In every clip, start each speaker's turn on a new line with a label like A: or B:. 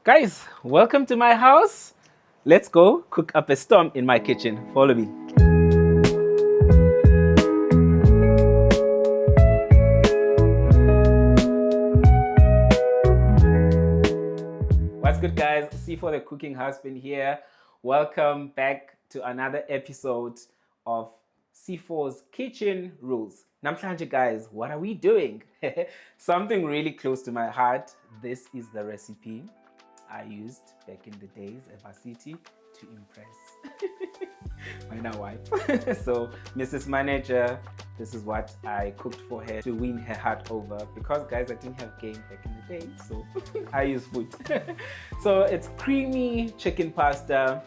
A: Guys, welcome to my house. Let's go cook up a storm in my kitchen. Follow me. What's good, guys? Sifo, the cooking husband here. Welcome back to another episode of Sifo's Kitchen Rules. Namhlanje, guys, what are we doing? Something really close to my heart. This is the recipe I used back in the days at varsity to impress my now wife. So, Mrs. Manager, this is what I cooked for her to win her heart over, because guys, I didn't have game back in the day, so I use food. So it's creamy chicken pasta.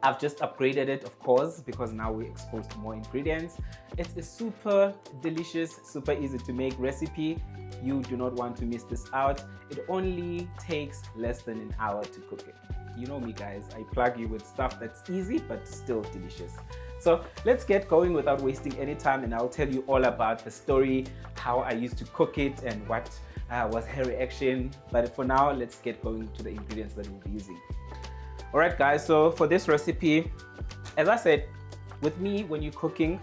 A: I've just upgraded it, of course, because now we're exposed to more ingredients. It's a super delicious, super easy to make recipe. You do not want to miss this out. It only takes less than an hour to cook it. You know me, guys, I plug you with stuff that's easy but still delicious. So let's get going without wasting any time, and I'll tell you all about the story, how I used to cook it and what was her reaction. But for now, let's get going to the ingredients that we'll be using. All right, guys, so for this recipe, as I said, with me, when you're cooking,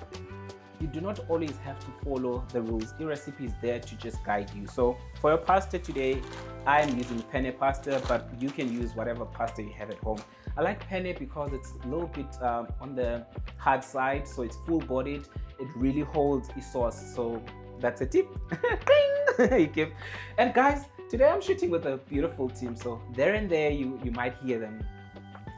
A: you do not always have to follow the rules. The recipe is there to just guide you. So for your pasta today, I'm using penne pasta, but you can use whatever pasta you have at home. I like penne because it's a little bit on the hard side, so it's full-bodied. It really holds the sauce, so that's a tip. And guys, today I'm shooting with a beautiful team, so there and there you might hear them.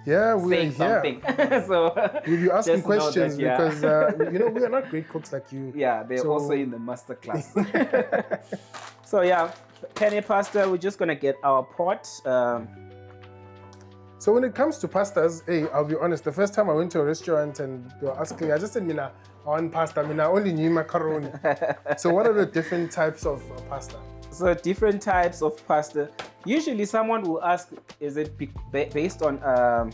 B: Yeah, we're
A: saying something. So
B: we'll be asking questions
A: that, yeah.
B: because we are not great cooks like you.
A: Yeah, they're also in the master class. So yeah, penne pasta. We're just gonna get our pot.
B: So when it comes to pastas, hey, I'll be honest. The first time I went to a restaurant and they were asking, I just said, "Mina, I want pasta. Mina, only knew macaroni." So what are the different types of pasta?
A: So different types of pasta. Usually someone will ask, is it based on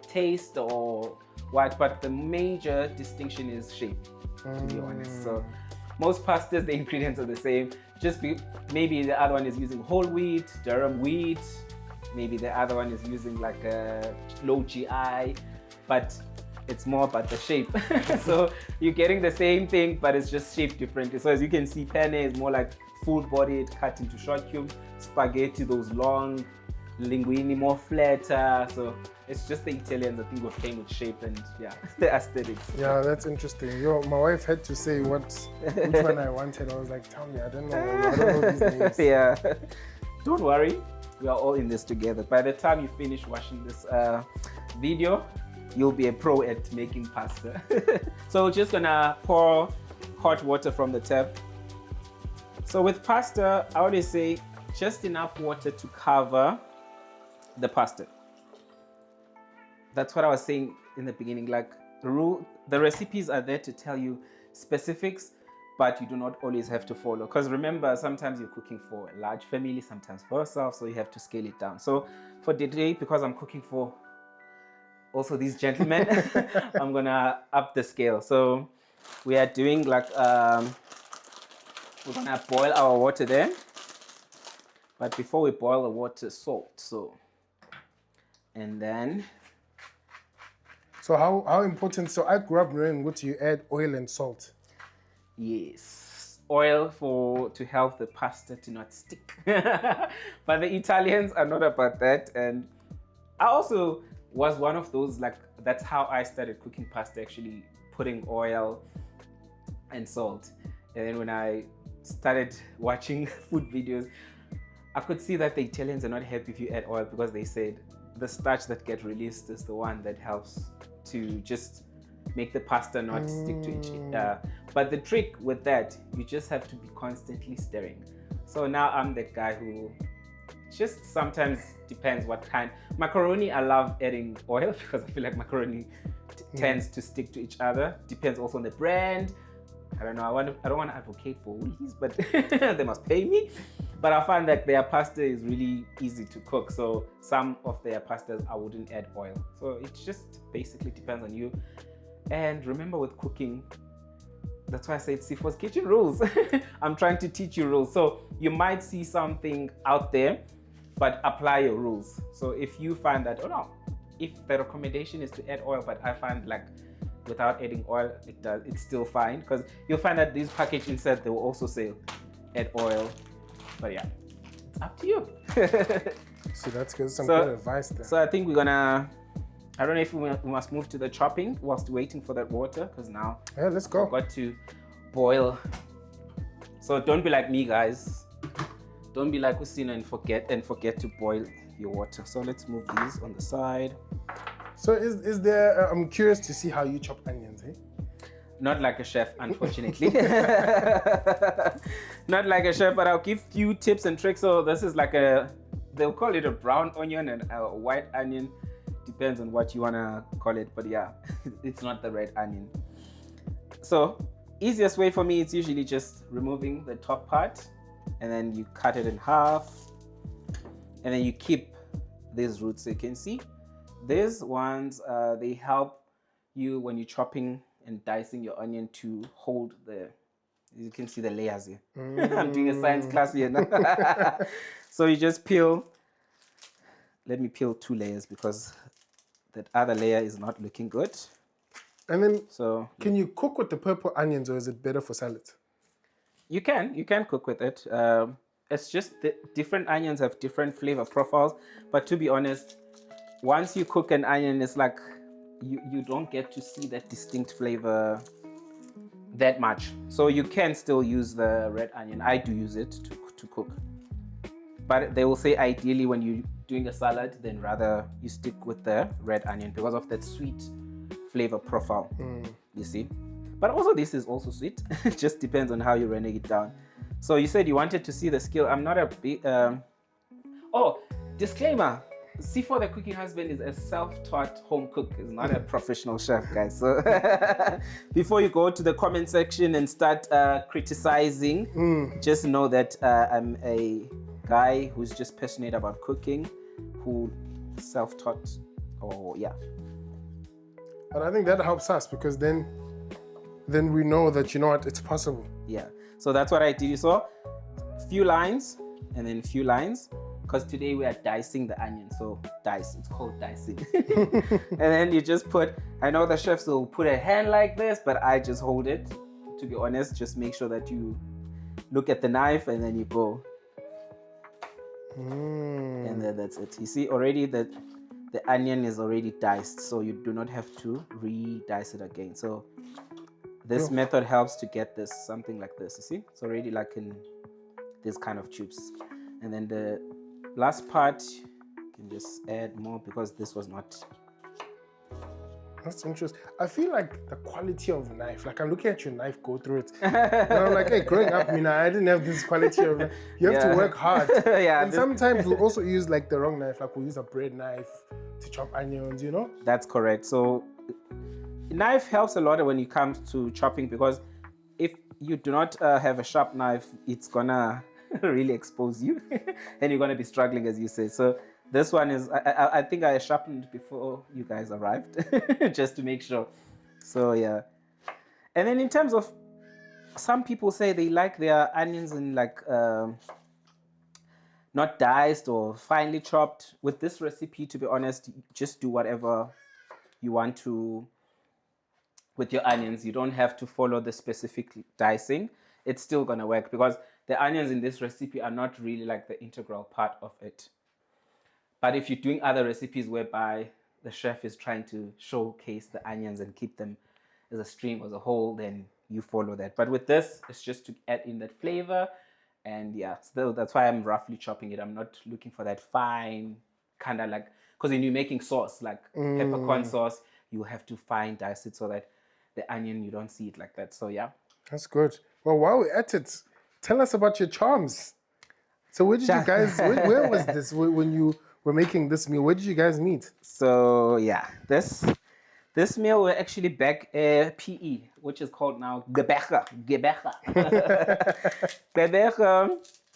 A: taste or what? But the major distinction is shape, to be honest. So most pastas, the ingredients are the same. Maybe the other one is using whole wheat, durum wheat. Maybe the other one is using like a low GI, but it's more about the shape. So you're getting the same thing, but it's just shaped differently. So as you can see, penne is more like full-bodied, cut into short cubes. Spaghetti, those long, linguine, more flatter. So it's just the Italians, I think, were playing with shape and yeah, the aesthetics.
B: Yeah, that's interesting. My wife had to say which one I wanted. I was like, tell me, I don't know these names.
A: Yeah, don't worry, we are all in this together. By the time you finish watching this video, you'll be a pro at making pasta. So we're just gonna pour hot water from the tap. So with pasta, I always say just enough water to cover the pasta. That's what I was saying in the beginning. Like the recipes are there to tell you specifics, but you do not always have to follow. Because remember, sometimes you're cooking for a large family, sometimes for yourself, so you have to scale it down. So for today, because I'm cooking for also these gentlemen, I'm gonna up the scale. So we are doing like we're gonna boil our water there, but before we boil the water, salt. So and then.
B: So how important? So I grew up knowing what you add oil and salt.
A: Yes, oil to help the pasta to not stick. But the Italians are not about that, and I also was one of those, like, that's how I started cooking pasta, actually putting oil and salt. And then when I started watching food videos, I could see that the Italians are not happy if you add oil, because they said the starch that gets released is the one that helps to just make the pasta not stick to each other. But the trick with that, you just have to be constantly stirring. So now I'm that guy who just sometimes depends what kind. Macaroni, I love adding oil because I feel like macaroni tends to stick to each other. Depends also on the brand. I don't know. I don't want to advocate for Woolies, but they must pay me. But I find that their pasta is really easy to cook. So some of their pastas, I wouldn't add oil. So it just basically depends on you. And remember, with cooking, that's why I say it's Sifo's Kitchen Rules. I'm trying to teach you rules. So you might see something out there but apply your rules. So if you find that, if the recommendation is to add oil, but I find like without adding oil, it's still fine, because you'll find that these package insert, they will also say add oil. But yeah, it's up to you.
B: So that's good. Some good advice there.
A: So I think we're gonna, I don't know if we must move to the chopping whilst waiting for that water, because now
B: let's go.
A: I've got to boil. So don't be like me, guys. Don't be like Usina and forget to boil your water. So let's move these on the side.
B: So is there? I'm curious to see how you chop onions, eh?
A: Not like a chef, unfortunately. Not like a chef, but I'll give you tips and tricks. So this is like they'll call it a brown onion and a white onion. Depends on what you wanna call it, but yeah, it's not the red onion. So easiest way for me, it's usually just removing the top part, and then you cut it in half, and then you keep these roots. So you can see these ones, they help you when you're chopping and dicing your onion to hold you can see the layers here. I'm doing a science class here now. So you just peel. Let me peel 2 layers because that other layer is not looking good.
B: And then,
A: so
B: can you cook with the purple onions, or is it better for salads?
A: You can cook with it. It's just different onions have different flavor profiles. But to be honest, once you cook an onion, it's like you don't get to see that distinct flavor that much. So you can still use the red onion. I do use it to cook. But they will say ideally when you're doing a salad, then rather you stick with the red onion because of that sweet flavor profile. You see? But also this is also sweet. It just depends on how you renege it down. So you said you wanted to see the skill. I'm not a big... disclaimer. Sifo the cooking husband is a self-taught home cook. He's not a professional chef, guys. So before you go to the comment section and start criticizing, just know that I'm a guy who's just passionate about cooking, who self-taught.
B: But I think that helps us, because then we know that, you know what, it's possible.
A: Yeah. So that's what I did. You saw few lines and then few lines, because today we are dicing the onion. So dice, it's called dicing. And then you just put, I know the chefs will put a hand like this, but I just hold it. To be honest, just make sure that you look at the knife and then you go. And then that's it. You see already that the onion is already diced, so you do not have to re-dice it again. So this method helps to get this, something like this. You see, it's already like in this kind of tubes. And then the last part, you can just add more because this was not.
B: That's interesting. I feel like the quality of knife, like I'm looking at your knife go through it. And I'm like, hey, growing up, I didn't have this quality of knife. You have to work hard. And sometimes we'll also use like the wrong knife, like we'll use a bread knife to chop onions, you know?
A: That's correct. So knife helps a lot when it comes to chopping, because if you do not have a sharp knife, it's gonna really expose you and you're gonna be struggling, as you say. So this one is, I think I sharpened before you guys arrived just to make sure. So yeah. And then in terms of, some people say they like their onions in like not diced or finely chopped. With this recipe, to be honest, just do whatever you want to with your onions. You don't have to follow the specific dicing. It's still gonna work, because the onions in this recipe are not really like the integral part of it. But if you're doing other recipes whereby the chef is trying to showcase the onions and keep them as a stream, as a whole, then you follow that. But with this, it's just to add in that flavor. And yeah, so that's why I'm roughly chopping it. I'm not looking for that fine, kind of like, because when you're making sauce, like peppercorn sauce, you have to fine dice it so that the onion, you don't see it like that. So yeah.
B: That's good. Well, while we're at it, tell us about your charms. So where did you guys, where was this when you were making this meal? Where did you guys meet?
A: So yeah, this meal we're actually back PE, which is called now Gebecha.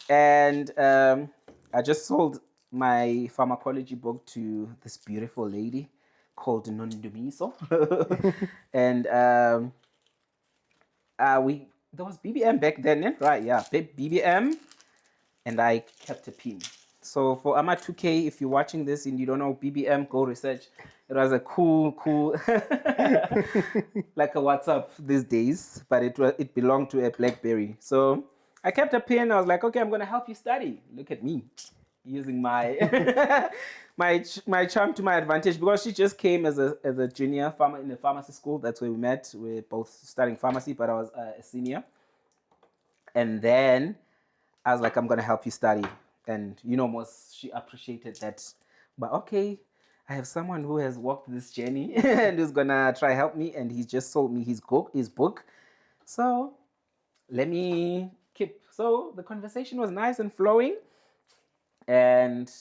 A: And I just sold my pharmacology book to this beautiful lady called Nondumiso. And there was BBM back then, right? Yeah, BBM, and I kept a pin. So for Ama 2K, if you're watching this and you don't know BBM, go research. It was a cool, like a WhatsApp these days, but it belonged to a BlackBerry. So I kept a pen. I was like, okay, I'm gonna help you study. Look at me, using my my charm to my advantage, because she just came as a junior in the pharmacy school. That's where we met. We're both studying pharmacy, but I was a senior. And then I was like, I'm gonna help you study. And she appreciated that. But okay, I have someone who has walked this journey and who's gonna try help me, and he's just sold me his book. So let me keep. So the conversation was nice and flowing, and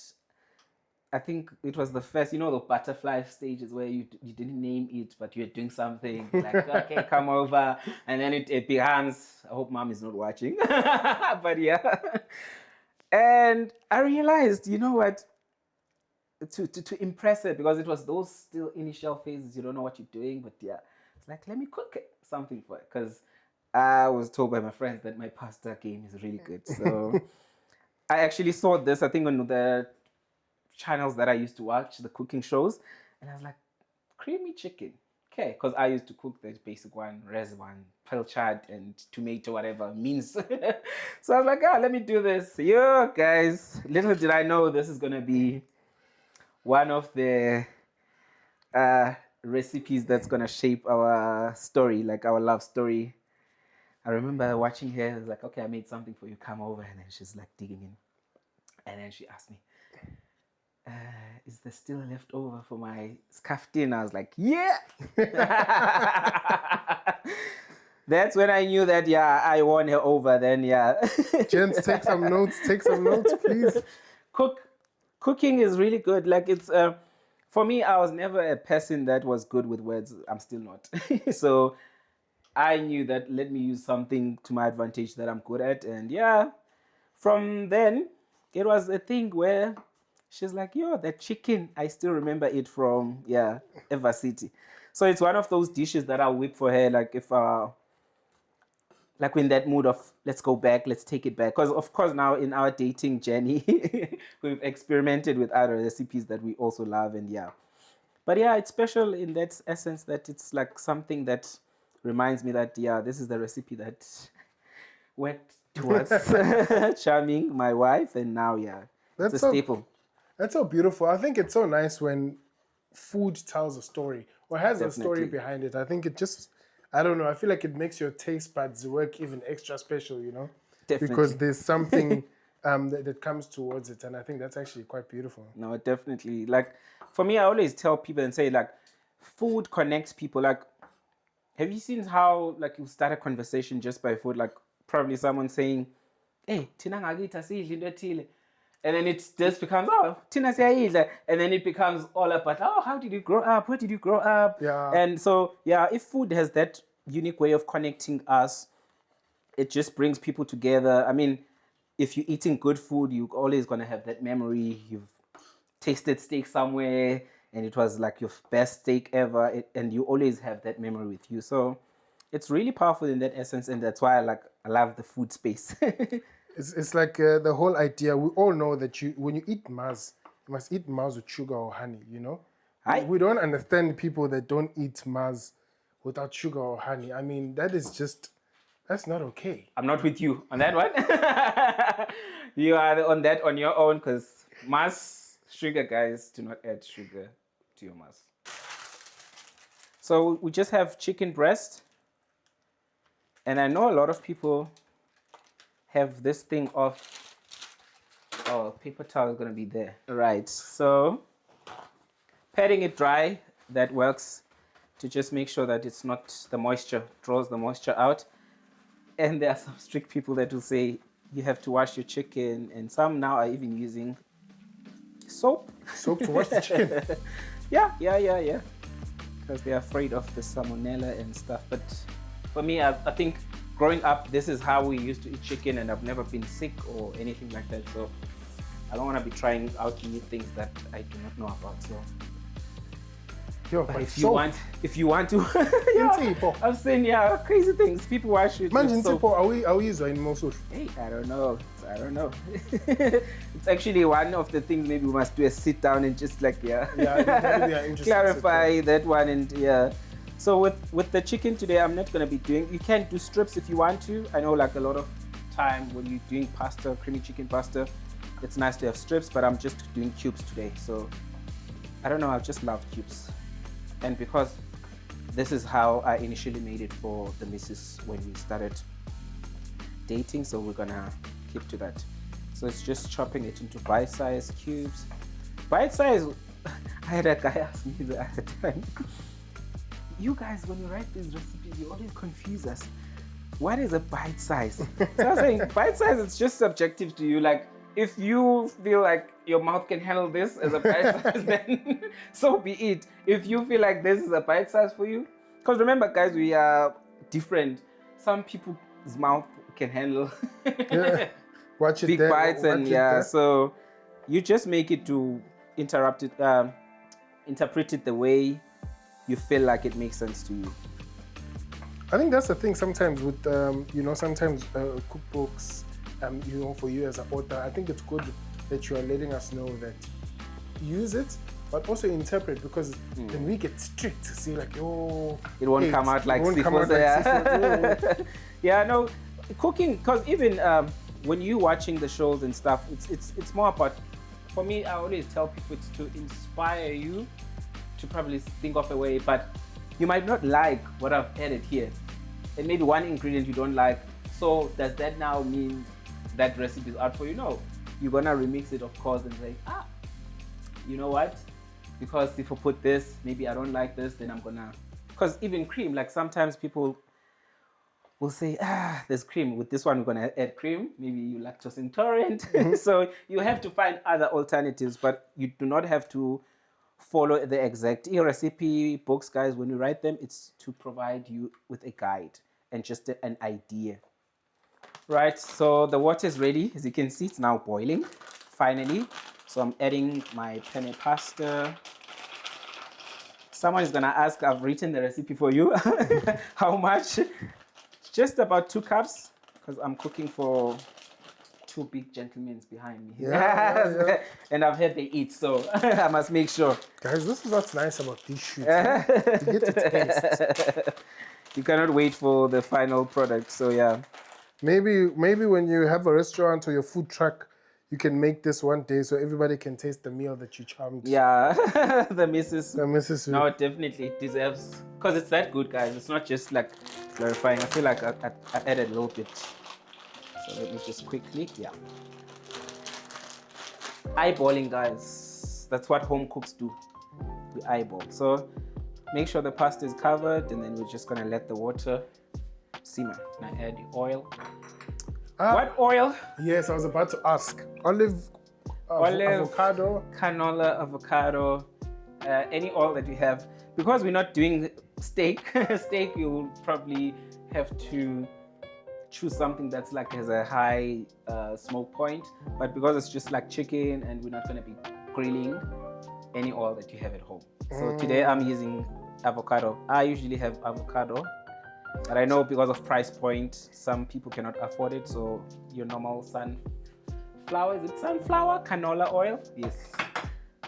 A: I think it was the first, the butterfly stages where you didn't name it, but you're doing something like, okay, come over, and then it becomes. I hope mom is not watching, but yeah. And I realized, you know what, to impress her, because it was those still initial phases, you don't know what you're doing, but yeah, it's like, let me cook something for her, because I was told by my friends that my pasta game is really good. So I actually saw this, I think, on the channels that I used to watch, the cooking shows, and I was like, creamy chicken. Okay, because I used to cook the basic one, res one, pilchard and tomato, whatever, means. So I was like, let me do this. Yo, guys, little did I know this is going to be one of the recipes that's going to shape our story, like our love story. I remember watching her, I was like, okay, I made something for you, come over. And then she's like digging in. And then she asked me, is there still left over for my skaftin? I was like, yeah. That's when I knew that, yeah, I won her over then, yeah.
B: Gents, take some notes, please.
A: Cooking is really good. Like, it's, for me, I was never a person that was good with words. I'm still not. So I knew that, let me use something to my advantage that I'm good at. And yeah, from then, it was a thing where she's like, yo, that chicken, I still remember it from, Eva City. So it's one of those dishes that I'll whip for her, like if, like in that mood of, let's go back, let's take it back. Because of course now in our dating journey, we've experimented with other recipes that we also love, and yeah. But yeah, it's special in that essence that it's like something that reminds me that, yeah, this is the recipe that worked towards charming my wife, and now, yeah, it's a staple.
B: That's so beautiful. I think it's so nice when food tells a story or has a story behind it. I think it just, I don't know, I feel like it makes your taste buds work even extra special, Definitely. Because there's something that comes towards it. And I think that's actually quite beautiful.
A: No, definitely. Like, for me, I always tell people and say, like, food connects people. Like, have you seen how, like, you start a conversation just by food? Like, probably someone saying, hey, tina ngakita sidla into ethile. And then it just becomes, oh, tina siyayidla. And then it becomes all about, oh, how did you grow up? Where did you grow up?
B: Yeah.
A: And so, yeah, if food has that unique way of connecting us, it just brings people together. I mean, if you're eating good food, you're always going to have that memory. You've tasted steak somewhere, and it was like your best steak ever. And you always have that memory with you. So it's really powerful in that essence. And that's why I love the food space.
B: It's like the whole idea. We all know that when you eat maz, you must eat maz with sugar or honey, We don't understand people that don't eat maz without sugar or honey. I mean, that's not okay.
A: I'm not with you on that one. You are on that on your own, because maz, sugar, guys, do not add sugar to your maz. So we just have chicken breast. And I know a lot of people have this thing of, oh, paper towel is going to be there. Right, so patting it dry, that works to just make sure that it's not, the moisture draws the moisture out. And there are some strict people that will say you have to wash your chicken, and some now are even using soap.
B: Soap to wash the chicken?
A: Yeah. Because they're afraid of the salmonella and stuff. But for me, I think growing up, this is how we used to eat chicken, and I've never been sick or anything like that. So I don't want to be trying out new things that I do not know about. So
B: Yo,
A: But
B: but
A: if you want to,
B: Sifo.
A: I've seen crazy things. People wash it.
B: Imagine Sifo, are we using most of?
A: Hey, I don't know. It's actually one of the things maybe we must do a sit down and just like clarify that one and. So with the chicken today, I'm not gonna be doing. You can do strips if you want to. I know like a lot of time when you're doing pasta, creamy chicken pasta, it's nice to have strips, but I'm just doing cubes today. So I don't know. I just love cubes, and because this is how I initially made it for the missus when we started dating, so we're gonna keep to that. So it's just chopping it into bite-sized cubes. Bite-sized. I had a guy ask me the other time. You guys, when you write these recipes, you always confuse us. What is a bite size? So I was saying, bite size, it's just subjective to you. Like, if you feel like your mouth can handle this as a bite size, then so be it. If you feel like this is a bite size for you, because remember, guys, we are different. Some people's mouth can handle
B: Watch it
A: big
B: there,
A: bites,
B: watch
A: and
B: it there.
A: so you just make it to interpret it the way you feel like it makes sense to you.
B: I think that's the thing sometimes with, sometimes cookbooks, for you as an author, I think it's good that you are letting us know that use it, but also interpret, because then we get strict. See, like,
A: it won't come out like Sifo. Yeah, no, cooking, because even when you're watching the shows and stuff, it's more about, for me, I always tell people it's to inspire you to probably think of a way, but you might not like what I've added here, and maybe one ingredient you don't like. So does that now mean that recipe is out for you? No, you're gonna remix it, of course, and say, you know what? Because if I put this, maybe I don't like this, then I'm gonna. Because even cream, like sometimes people will say, there's cream. With this one, we're gonna add cream. Maybe you lactose intolerant, so you have to find other alternatives, but you do not have to follow the exact recipe books, guys. When you write them, it's to provide you with a guide and just an idea. Right, so the water is ready. As you can see, it's now boiling, finally. So I'm adding my penne pasta. Someone is gonna ask, I've written the recipe for you. How much? Just about 2 cups, because I'm cooking for 2 big gentlemen behind me.
B: Yeah.
A: And I've had they eat, so I must make sure.
B: Guys, this is what's nice about these shoots. You get to taste.
A: You cannot wait for the final product, so yeah.
B: Maybe when you have a restaurant or your food truck, you can make this one day so everybody can taste the meal that you charmed.
A: Yeah, the missus.
B: No,
A: it definitely deserves, because it's that good, guys. It's not just like clarifying. I feel like I added a little bit. So let me just quickly, eyeballing, guys. That's what home cooks do. We eyeball. So make sure the pasta is covered, and then we're just gonna let the water simmer. Now add the oil. What oil?
B: Yes, I was about to ask. Olive, avocado,
A: canola, avocado, any oil that you have. Because we're not doing steak, you will probably have to choose something that's like has a high smoke point. But because it's just like chicken and we're not going to be grilling, any oil that you have at home. So today I'm using avocado. I usually have avocado, but I know because of price point, some people cannot afford it. So your normal sunflower, is it sunflower? Canola oil? Yes.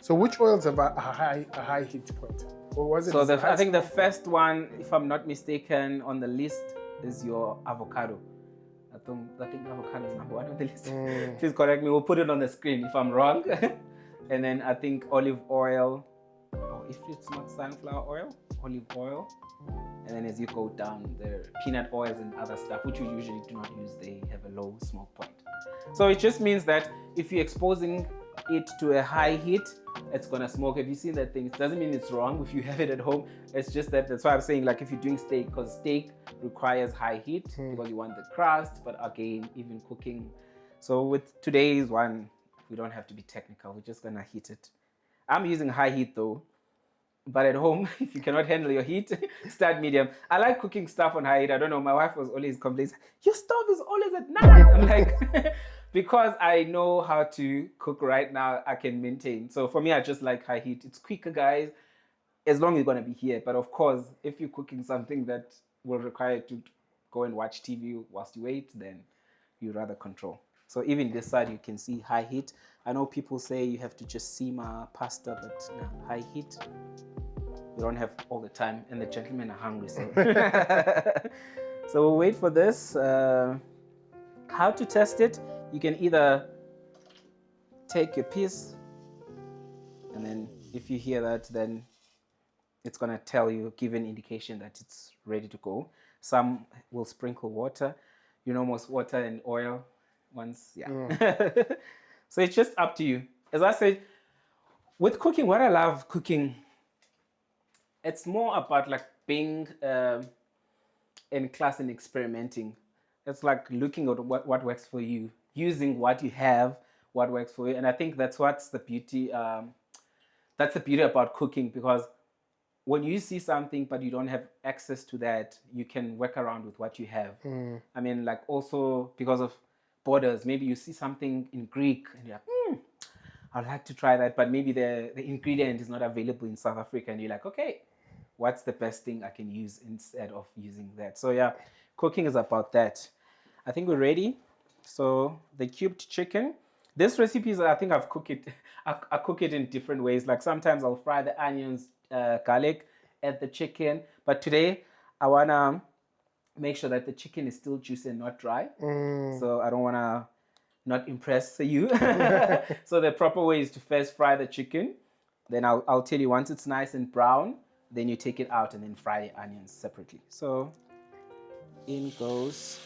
B: So which oils have a high heat point? Or was it? So
A: I think the first one, if I'm not mistaken, on the list is your avocado. I think avocado is number 1 on the list. Please correct me. We'll put it on the screen if I'm wrong. And then I think olive oil, or if it's not sunflower oil, olive oil. And then as you go down, the peanut oils and other stuff, which we usually do not use, they have a low smoke point. So it just means that if you're exposing it to a high heat, it's gonna smoke. Have you seen that thing? It doesn't mean it's wrong if you have it at home. It's just that's why I'm saying, like, if you're doing steak, because steak requires high heat because you want the crust, but again, even cooking. So with today's one, we don't have to be technical. We're just gonna heat it. I'm using high heat though, but at home, if you cannot handle your heat, start medium. I like cooking stuff on high heat. I don't know, my wife was always complaining, your stove is always at 9. I'm like, because I know how to cook right now, I can maintain. So for me, I just like high heat. It's quicker, guys. as long as you're going to be here. But of course, if you're cooking something that will require you to go and watch TV whilst you wait, then you rather control. So even this side, you can see high heat. I know people say you have to just simmer pasta, but no, high heat, you don't have all the time, and the gentlemen are hungry. So, so we'll wait for this. How to test it? You can either take your piece, and then if you hear that, then it's gonna tell you, give an indication that it's ready to go. Some will sprinkle water. You know, most water and oil ones, yeah. So it's just up to you. As I said, with cooking, what I love cooking, it's more about like being in class and experimenting. It's like looking at what works for you, using what you have, what works for you. And I think that's what's the beauty. That's the beauty about cooking, because when you see something but you don't have access to that, you can work around with what you have. I mean, like also because of borders, maybe you see something in Greek and you're like, I'd like to try that, but maybe the ingredient is not available in South Africa, and you're like, okay, what's the best thing I can use instead of using that? So yeah, cooking is about that. I think we're ready. So the cubed chicken. This recipe is, I think I've cooked it. I cook it in different ways. Like sometimes I'll fry the onions, garlic, add the chicken. But today I wanna make sure that the chicken is still juicy and not dry. So I don't wanna not impress you. So the proper way is to first fry the chicken. Then I'll tell you, once it's nice and brown, then you take it out and then fry the onions separately. So in goes.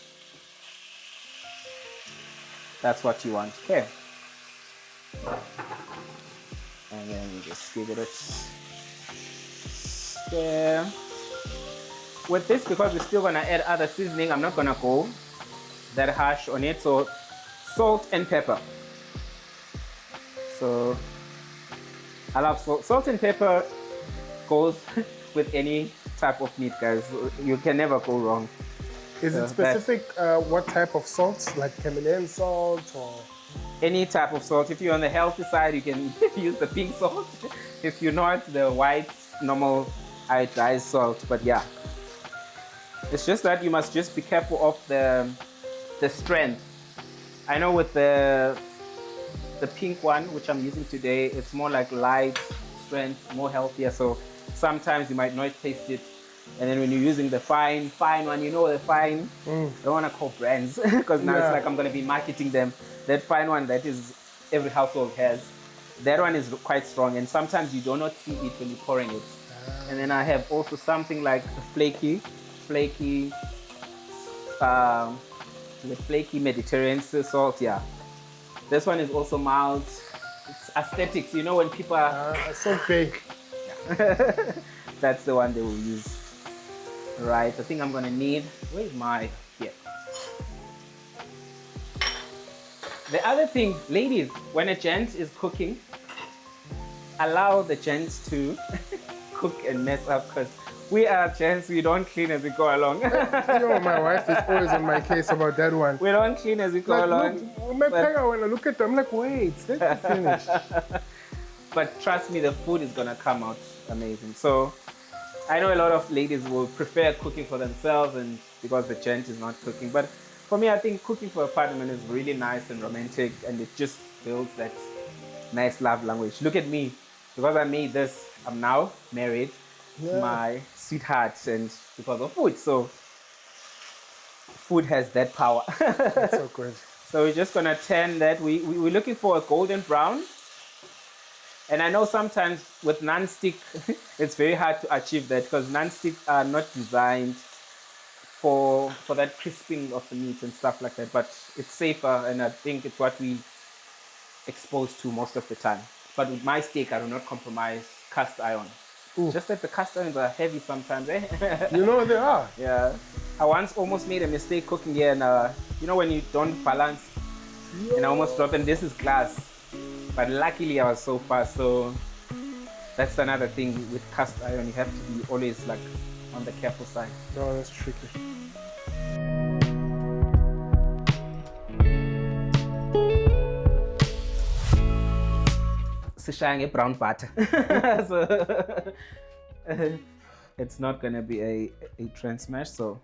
A: That's what you want, okay? And then you just give it stir. With this, because we're still gonna add other seasoning, I'm not gonna go that harsh on it. So salt and pepper. So I love salt. Salt and pepper goes with any type of meat, guys. You can never go wrong.
B: Is it specific what type of salt? Like Himalayan salt or?
A: Any type of salt. If you're on the healthy side, you can use the pink salt. If you're not, the white, normal, iodized salt. But yeah, it's just that you must just be careful of the strength. I know with the pink one, which I'm using today, it's more like light strength, more healthier. So sometimes you might not taste it. And then when you're using the fine one, you know, the fine, I don't want to call brands because now it's like I'm going to be marketing them. That fine one that is every household has, that one is quite strong, and sometimes you do not see it when you're pouring it. And then I have also something like the flaky Mediterranean salt. Yeah, this one is also mild. It's aesthetics, you know, when people are
B: so big.
A: Yeah. That's the one they will use. Right, I think I'm gonna need, where's my, here. The other thing, ladies, when a gent is cooking, allow the gents to cook and mess up, because we are gents, we don't clean as we go along.
B: You know, my wife is always on my case about that one.
A: We don't clean as we go along.
B: When I look at them, I'm like, wait, let me finish.
A: But trust me, the food is gonna come out amazing. So I know a lot of ladies will prefer cooking for themselves and because the gent is not cooking. But for me, I think cooking for a partner is really nice and romantic, and it just builds that nice love language. Look at me. Because I made this, I'm now married to my sweetheart, and because of food. So food has that power.
B: That's so good.
A: So we're just gonna turn that. We're looking for a golden brown. And I know sometimes with non-stick, it's very hard to achieve that because non-stick are not designed for that crisping of the meat and stuff like that. But it's safer, and I think it's what we expose to most of the time. But with my steak, I do not compromise cast iron. Ooh. Just that the cast irons are heavy sometimes, eh?
B: You know they are.
A: Yeah. I once almost made a mistake cooking here, and you know when you don't balance, and I almost dropped, and this is glass. But luckily I was so fast, so that's another thing with cast iron. You have to be always like on the careful side.
B: No, that's tricky.
A: Sishayang brown butter. So it's not gonna be a trend smash. So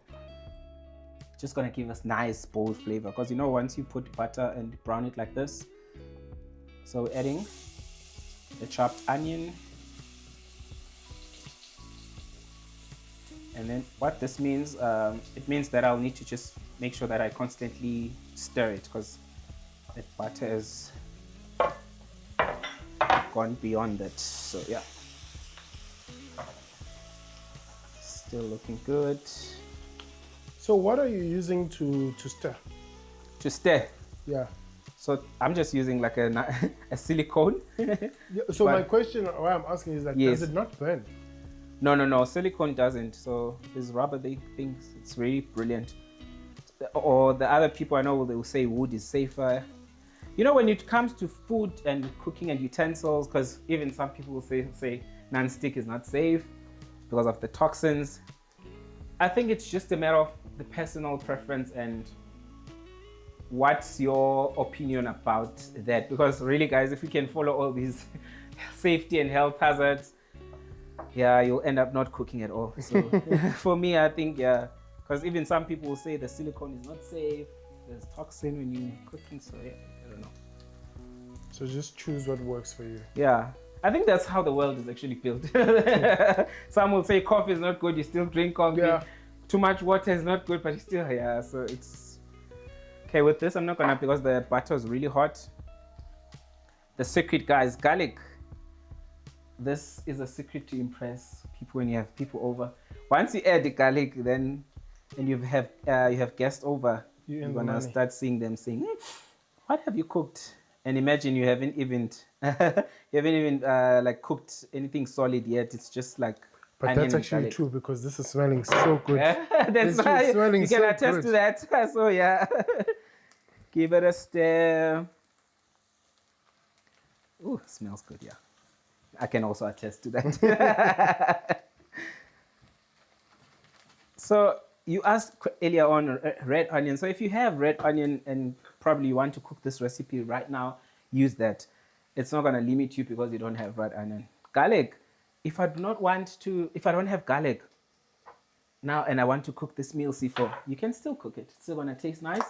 A: just gonna give us nice bold flavor, because you know, once you put butter and brown it like this. So we're adding the chopped onion, and then what this means, it means that I'll need to just make sure that I constantly stir it, because the butter is gone beyond it. So yeah, still looking good.
B: So what are you using to stir?
A: To stir?
B: Yeah.
A: So I'm just using like a silicone.
B: Yeah, so my question, why I'm asking is that,
A: yes.
B: Does it not burn?
A: No, silicone doesn't. So these rubber things, it's really brilliant. Or the other people I know, they will say wood is safer. You know, when it comes to food and cooking and utensils, because even some people will say non-stick is not safe because of the toxins. I think it's just a matter of the personal preference and what's your opinion about that. Because really, guys, if you can follow all these safety and health hazards, yeah, you'll end up not cooking at all. So for me, I think, yeah, because even some people will say the silicone is not safe, there's toxin when you're cooking, so yeah, I don't know.
B: So just choose what works for you.
A: Yeah, I think that's how the world is actually built. Some will say coffee is not good, you still drink coffee.
B: Yeah.
A: Too much water is not good, but you still, yeah, so it's... Okay, with this, I'm not gonna, because the butter is really hot. The secret, guys, garlic. This is a secret to impress people when you have people over. Once you add the garlic, then and you have guests over, you're gonna start seeing them saying, "What have you cooked?" And imagine you haven't even like cooked anything solid yet. It's just like.
B: But that's actually true, because this is smelling so good.
A: That's why you can attest to that. So yeah, give it a stir. Ooh, smells good. Yeah. I can also attest to that. So you asked earlier on red onion. So if you have red onion and probably you want to cook this recipe right now, use that. It's not going to limit you because you don't have red onion. Garlic. If I don't have garlic now and I want to cook this meal, Sifo, you can still cook it. It's still going to taste nice.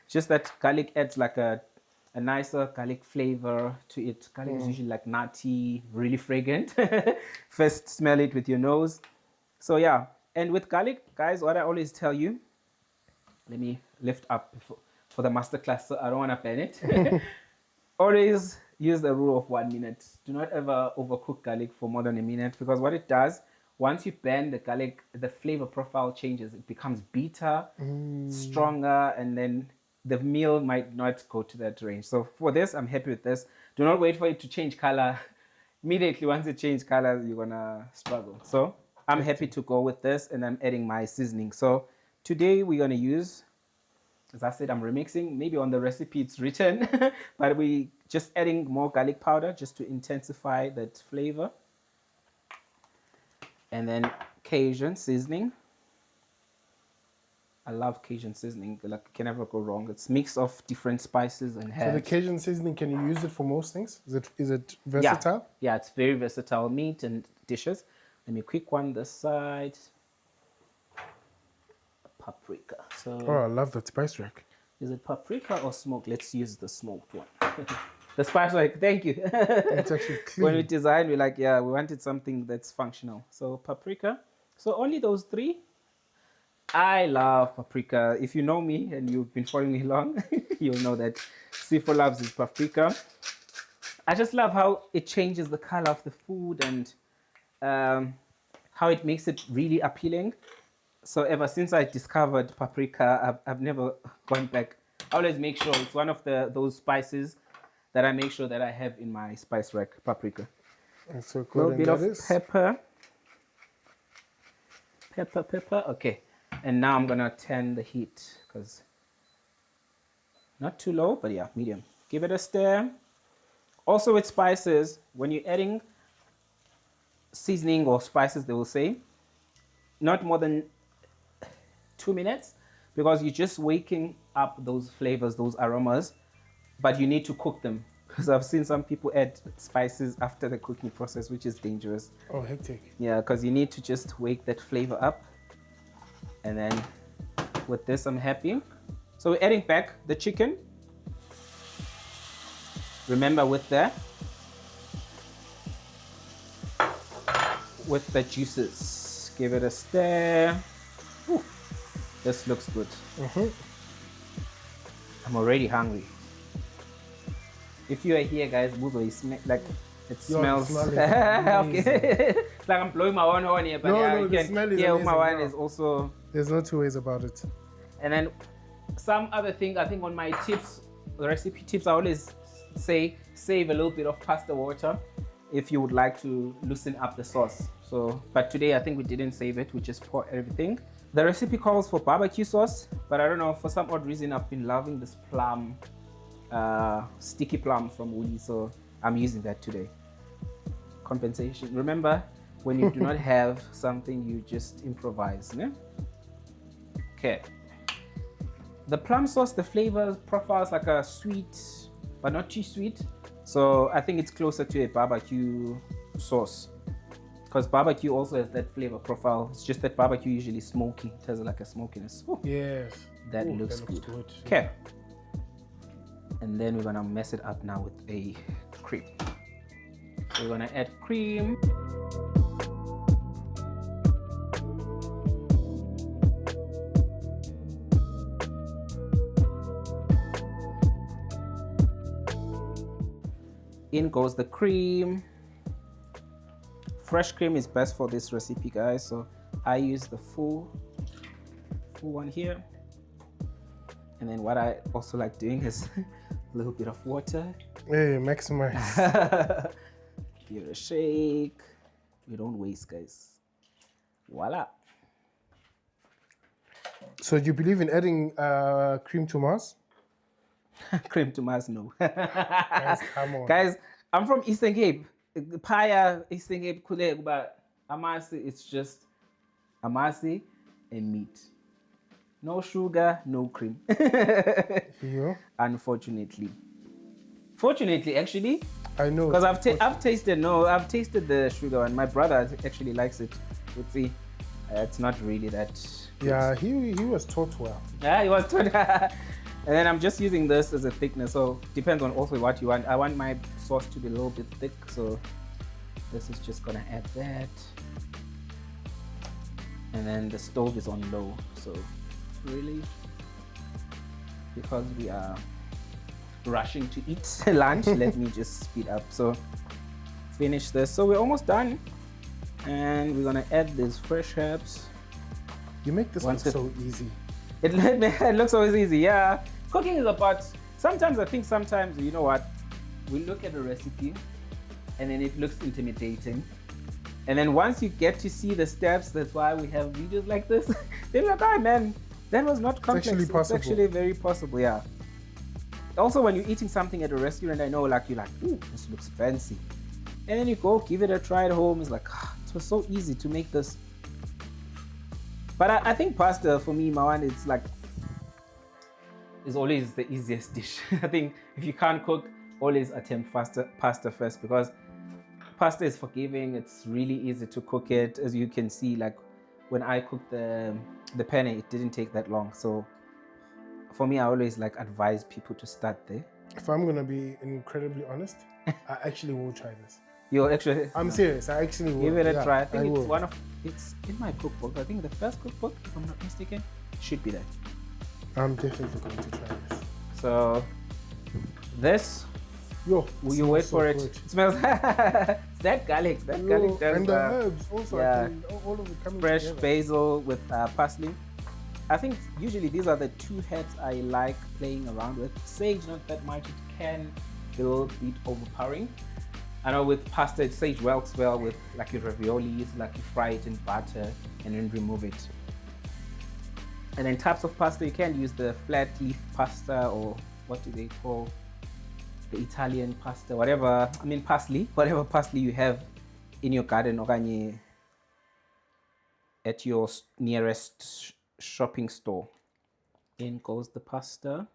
A: Just that garlic adds like a nicer garlic flavor to it. Garlic is usually like nutty, really fragrant. First smell it with your nose. So yeah, and with garlic, guys, what I always tell you, let me lift up for the masterclass so I don't want to burn it. Always use the rule of 1 minute. Do not ever overcook garlic for more than a minute, because what it does, once you burn the garlic, the flavor profile changes. It becomes bitter, stronger, and then the meal might not go to that range. So for this, I'm happy with this. Do not wait for it to change color. Immediately, once it changes color, you're gonna struggle. So I'm happy to go with this, and I'm adding my seasoning. So today we're gonna use, as I said, I'm remixing. Maybe on the recipe it's written, but we just adding more garlic powder just to intensify that flavor. And then Cajun seasoning. I love Cajun seasoning. Like, can never go wrong. It's a mix of different spices and herbs.
B: So the Cajun seasoning, can you use it for most things? Is it versatile?
A: Yeah, it's very versatile. Meat and dishes. Let me quick one this side. Paprika. So.
B: Oh, I love that spice rack.
A: Is it paprika or smoked? Let's use the smoked one. The spice rack. Thank you.
B: It's actually clean.
A: When we designed, we're like, yeah, we wanted something that's functional. So paprika. So only those 3. I love paprika. If you know me and you've been following me long, you'll know that Sifo loves his paprika. I just love how it changes the color of the food and how it makes it really appealing. So ever since I discovered paprika, I've never gone back. I always make sure it's one of those spices that I make sure that I have in my spice rack, paprika.
B: That's so
A: A
B: cool.
A: little bit of pepper. Pepper. Okay. And now I'm gonna turn the heat, because not too low, but yeah, medium. Give it a stir. Also with spices, when you're adding seasoning or spices, they will say, not more than 2 minutes, because you're just waking up those flavors, those aromas, but you need to cook them. because I've seen some people add spices after the cooking process, which is dangerous.
B: Oh, hectic.
A: Yeah, because you need to just wake that flavor up. And then with this, I'm happy. So we're adding back the chicken. Remember with the juices. Give it a stir. Ooh, this looks good. I'm already hungry. If you are here, guys, like it smells. Okay. It's like I'm blowing my own horn here, but
B: the smell is amazing.
A: my wine is also.
B: There's no two ways about it.
A: And then some other thing, I think on my tips, the recipe tips, I always say save a little bit of pasta water if you would like to loosen up the sauce. So, but today I think we didn't save it. We just pour everything. The recipe calls for barbecue sauce, but I don't know, for some odd reason I've been loving this plum, sticky plum from Woody, so I'm using that today. Compensation. Remember, when you do not have something, you just improvise. Ne? Okay. The plum sauce, the flavor profile is like a sweet, but not too sweet. So I think it's closer to a barbecue sauce. Because barbecue also has that flavor profile. It's just that barbecue usually smoky. It has like a smokiness. Ooh,
B: yes.
A: That looks good. Okay. And then we're gonna mess it up now with a cream. We're gonna add cream. In goes the cream. Fresh cream is best for this recipe, guys, so I use the full one here. And then what I also like doing is a little bit of water.
B: Hey, maximize.
A: Give it a shake. We don't waste, guys. Voila.
B: So do you believe in adding cream to Mars?
A: Cream to Mars, no.
B: Guys, come on.
A: Guys, I'm from Eastern Cape. Paya, Eastern Cape, Kule, but amasi, it's just amasi and meat. No sugar, no cream.
B: Yeah.
A: Unfortunately. Fortunately, actually.
B: I know.
A: Because I've tasted the sugar one. My brother actually likes it. Let's see. It's not really that good.
B: Yeah, he was taught well.
A: Yeah, he was taught. And then I'm just using this as a thickness, so depends on also what you want. I want my sauce to be a little bit thick, so this is just gonna add that. And then the stove is on low, so really, because we are rushing to eat lunch, let me just speed up. So finish this. So we're almost done, and we're gonna add these fresh herbs.
B: You make this look so easy.
A: It looks always easy, yeah. Cooking is about, sometimes you know what, we look at a recipe and then it looks intimidating. And then once you get to see the steps, that's why we have videos like this. Then you're like, oh man, that was not complex. It's actually very possible, yeah. Also, when you're eating something at a restaurant, I know like you're like, ooh, this looks fancy. And then you go give it a try at home. It's like, it was so easy to make this. But I think pasta, for me, Mawan, it's like, is always the easiest dish. I think if you can't cook, always attempt pasta first, because pasta is forgiving. It's really easy to cook it. As you can see, like when I cooked the penne, it didn't take that long. So for me, I always like advise people to start there.
B: If I'm gonna be incredibly honest, I actually will try this.
A: You'll actually?
B: I'm serious. I actually will.
A: Give it a try. I think it's in my cookbook. I think the first cookbook, if I'm not mistaken, should be there.
B: I'm definitely going to try this.
A: So this, you wait for it. It smells. It's that garlic. That garlic does.
B: And the herbs also.
A: Yeah,
B: all of it coming
A: fresh
B: together.
A: basil with parsley. I think usually these are the two herbs I like playing around with. Sage, not that much. It can be a little bit overpowering. I know with pasta, sage works well with like your raviolis, like you fry it in butter and then remove it. And then types of pasta, you can use the flat leaf pasta, or what do they call the Italian pasta, whatever, I mean parsley, whatever parsley you have in your garden or at your nearest shopping store. In goes the pasta.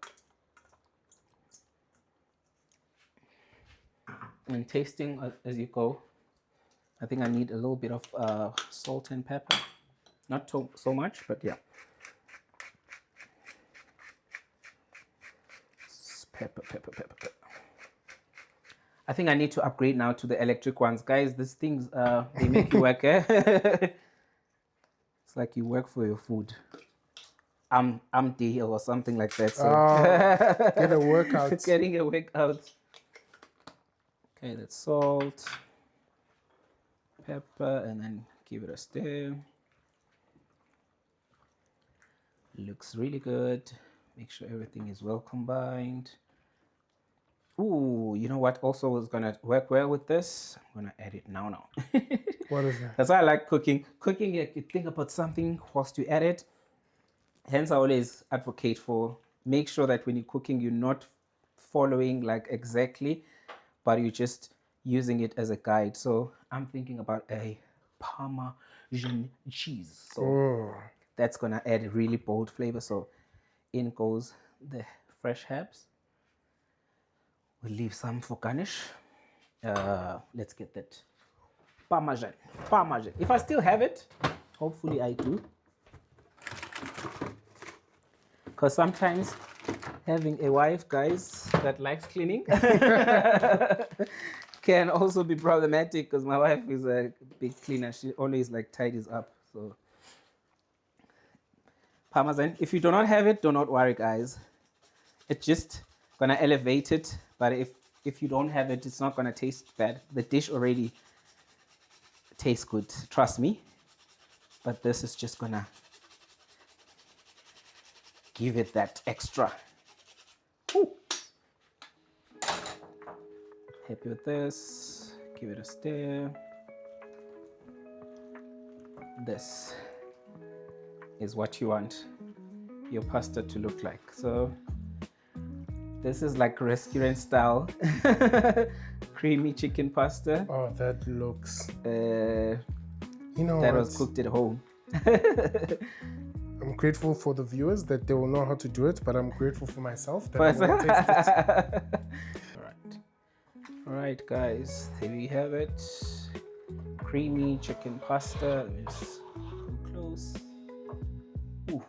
A: and tasting as you go. I think I need a little bit of salt and pepper. Not so much, but yeah. Pepper. I think I need to upgrade now to the electric ones. Guys, these things, they make you work, eh? It's like you work for your food. I'm deal or something like that. So
B: get a workout.
A: Getting a workout. Okay, that's salt, pepper, and then give it a stir. Looks really good. Make sure everything is well combined. Ooh, you know what also is gonna work well with this? I'm gonna add it now.
B: What is that?
A: That's why I like cooking. Cooking, you think about something whilst you add it. Hence, I always advocate for make sure that when you're cooking, you're not following like exactly, but you're just using it as a guide. So I'm thinking about a Parmesan cheese. So that's gonna add a really bold flavor. So in goes the fresh herbs. We'll leave some for garnish. Let's get that Parmesan. If I still have it, hopefully I do. Because sometimes having a wife, guys, that likes cleaning can also be problematic because my wife is a big cleaner. She always like tidies up. So Parmesan, if you do not have it, do not worry, guys. It's just gonna elevate it, but if you don't have it, it's not gonna taste bad. The dish already tastes good, trust me. But this is just gonna give it that extra. Ooh. Happy with this. Give it a stir. This is what you want your pasta to look like. So this is like restaurant style creamy chicken pasta.
B: Oh, that looks.
A: You know that was cooked at home.
B: I'm grateful for the viewers that they will know how to do it, but I'm grateful for myself that I will taste it.
A: All right, guys, here we have it. Creamy chicken pasta. Let me just come close. Ooh.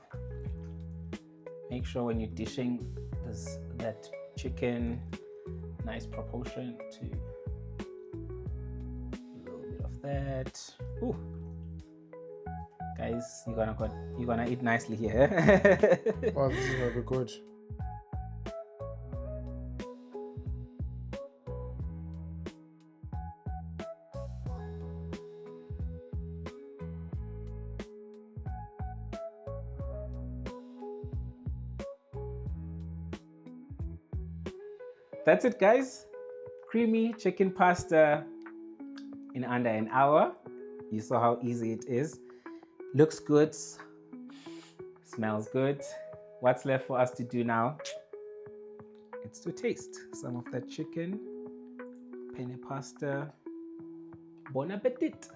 A: Make sure when you're dishing, there's that chicken, nice proportion to a little bit of that. Ooh. Guys, you're gonna eat nicely here.
B: Oh, this is gonna be good.
A: That's it, guys. Creamy chicken pasta in under an hour. You saw how easy it is. Looks good, smells good. What's left for us to do now? It's to taste some of that chicken, penne pasta. Bon appetit.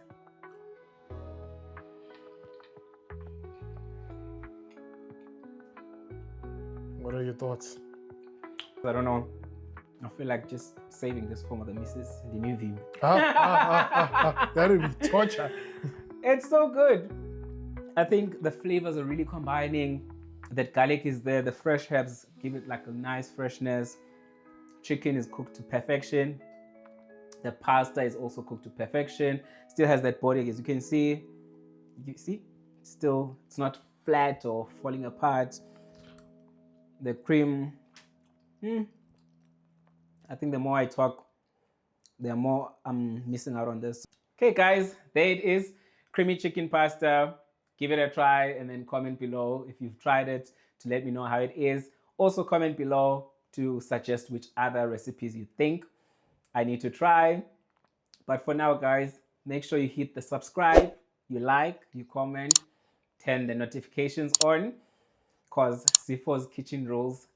B: What are your thoughts?
A: I don't know. I feel like just saving this for the missus, the new view.
B: That would be torture.
A: It's so good. I think the flavors are really combining. That garlic is there, the fresh herbs give it like a nice freshness. Chicken is cooked to perfection. The pasta is also cooked to perfection. Still has that body, as you can see. You see? Still, it's not flat or falling apart. The cream. I think the more I talk, the more I'm missing out on this. Okay, guys, there it is. Creamy chicken pasta. Give it a try and then comment below if you've tried it to let me know how it is. Also comment below to suggest which other recipes you think I need to try. But for now, guys, make sure you hit the subscribe, you like, you comment, turn the notifications on, because Sifo's Kitchen Rules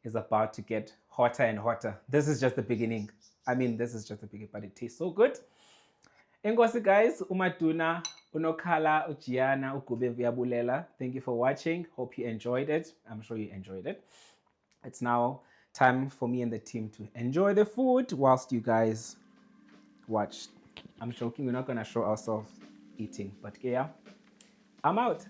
A: is about to get hotter and hotter. This is just the beginning. I mean, this is just the beginning, but it tastes so good. Enkosi, guys, umaduna, unokhala, ujiana, ukube vuyabulela. Thank you for watching. Hope you enjoyed it. I'm sure you enjoyed it. It's now time for me and the team to enjoy the food whilst you guys Watch. I'm joking. We're not gonna show ourselves eating, but yeah, I'm out.